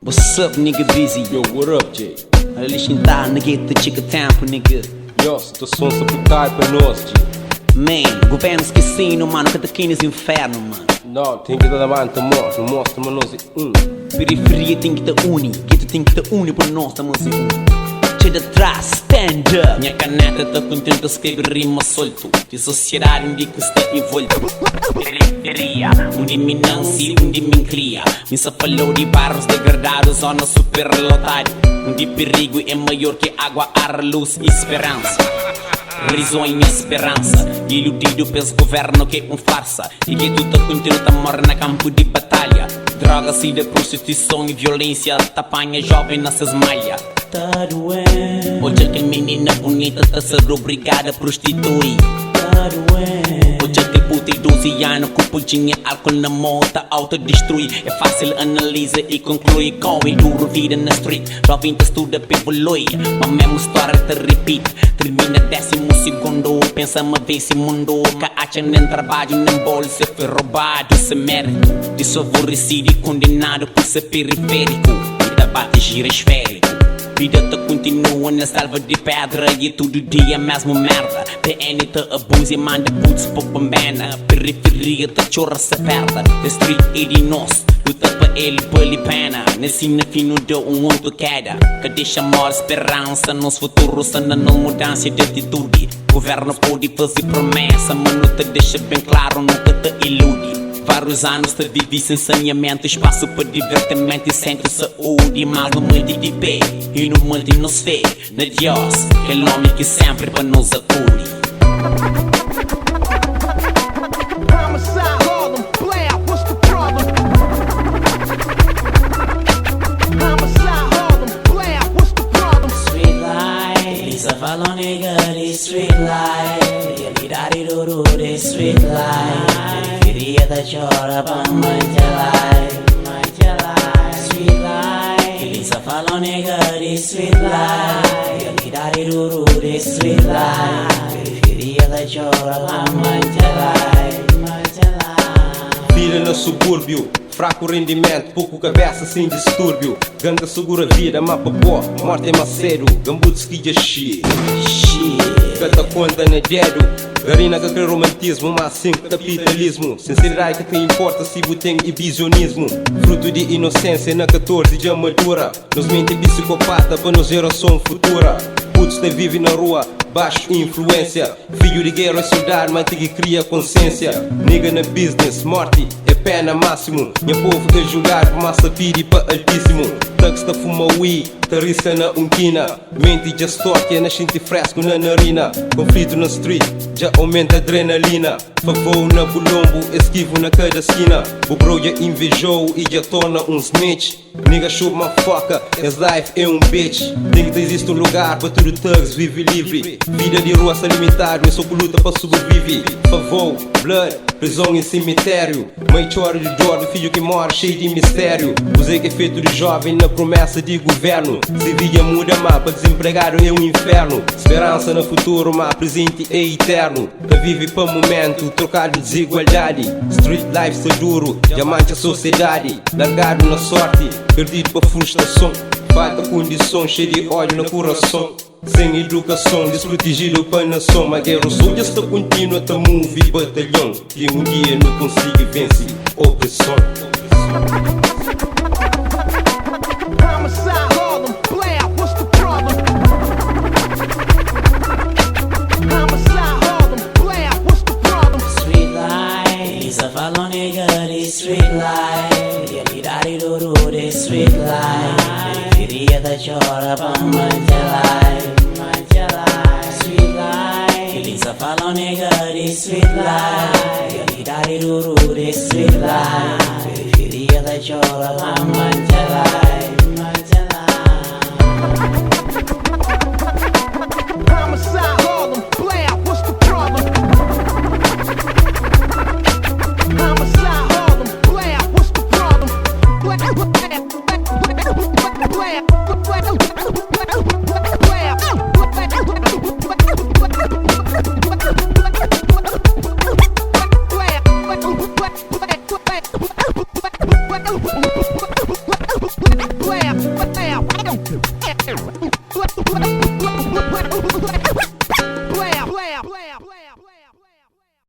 What's up, nigga busy? Yo, what up, Jay? Olha lixo tá, nigga, te chica tempo, nigga. Yo, situação se putai pra nós, Jay. Man, governo esquecendo, mano, que tá aqui nesse inferno, mano. Não, tem que dar manta, não mostra, mas nós Periferia tem que te uni, gueto tem que te uni por nós, estamos se uni. Che de trás, stand up. Minha caneta tá contente, escreve rima solto. De sociedade onde que está envolto. Periferia, onde me nasce, onde me cria. Me só falou de bairros degradados, zona superlotada. Onde perigo é maior que água, ar, luz e esperança. Risonha esperança, iludido pelo governo que é farsa. E que tudo continua a morrer na campo de batalha. Drogas e de prostituição e violência, tapanha jovem nessas malhas. Tá doendo. Hoje aquele menina bonita tá ser obrigada a prostituir. Tá doendo. Hoje aquele puta de 12 anos com pultinha, álcool na moto, autodestrui. É fácil analisar e concluir com é duro vida na street. Jovem te estuda pra evoluir, mas mesmo história te repeat. Termina 12º, pensa uma vez se mundo. Que acha nem trabalho, nem bolsa, foi roubado, se merda. Desfavorecido e condenado por ser periférico. E debate gira esférico. Vida te continua na selva de pedra e todo dia mesmo merda. PN te abusa e manda putos por bambana. Periferia te chorra se perda. The street é de nós, luta pra ele, vale pena. Nesse fino de outro queda. Que deixa amor, esperança, nos futuros anda na mudança de atitude. Governo pode fazer promessa, mas não te deixa bem claro, nunca te ilude. Vários anos te vive sem saneamento, espaço para divertimento e centro de saúde. Mas no mundo de pé e no mundo nos fé. Na Deus, aquele homem que sempre para nos acude. Street light, Lisa follow nigga, this street light. Yali daddy do do, this street light. Periferia da chora pra manjalai. Street light, Lisa follow nigga, this street light. Yali daddy do do, this street light. Periferia da chora pra manjalai. Vida no subúrbio, fraco rendimento, pouco cabeça sem distúrbio. Ganga segura vida, mapa boa, morte é macedo. Gambudo skija shit. Cata conta na dedo. Garina que quer romantismo, mas sem capitalismo. Sinceridade que importa se você tem visionismo. Fruto de inocência na 14 de amadura. Nos mente psicopata para nos geração futura. Putos te vive na rua, baixo influência. Filho de guerra e soldado, mas tem que criar consciência. Nigga na business, morte é pena máximo. Minha povo é julgado por massa pidi para altíssimo. Tax ta fuma weed, ta risca na unquina. Mente já storque, nascente fresco na narina. Conflito na street, já aumenta a adrenalina. Favor na bulombo, esquivo na cada esquina. O bro já invejou e já torna um snitch. Nigga show uma foca, his life é um bitch. Tem que existe um lugar para tudo thugs vive livre. Vida de rua se limitado, é só que luta para sobreviver. Favor, blood, prisão e cemitério. Mãe chora de dor do filho que morre cheio de mistério. Usei que é feito de jovem na promessa de governo. Sevilla muda mapa, desempregado é um inferno. Esperança no futuro, mas presente é eterno. Da vive para momento, trocado de desigualdade. Street life está duro, já mancha a sociedade. Largado na sorte, perdido para frustração. Falta condição, cheio de ódio no coração. Sem educação, desprotegido para a nação. Mas guerra só já está contínua, tá move batalhão. Que um dia não consiga vencer opressão. Follow nigga, this street light. Yali daddy do do, this street light. Periferia da chora pra manjalai. Street light, Lisa follow nigga, this street light. Yali daddy do do, this street light. Periferia da chora pra manjalai. Play. What?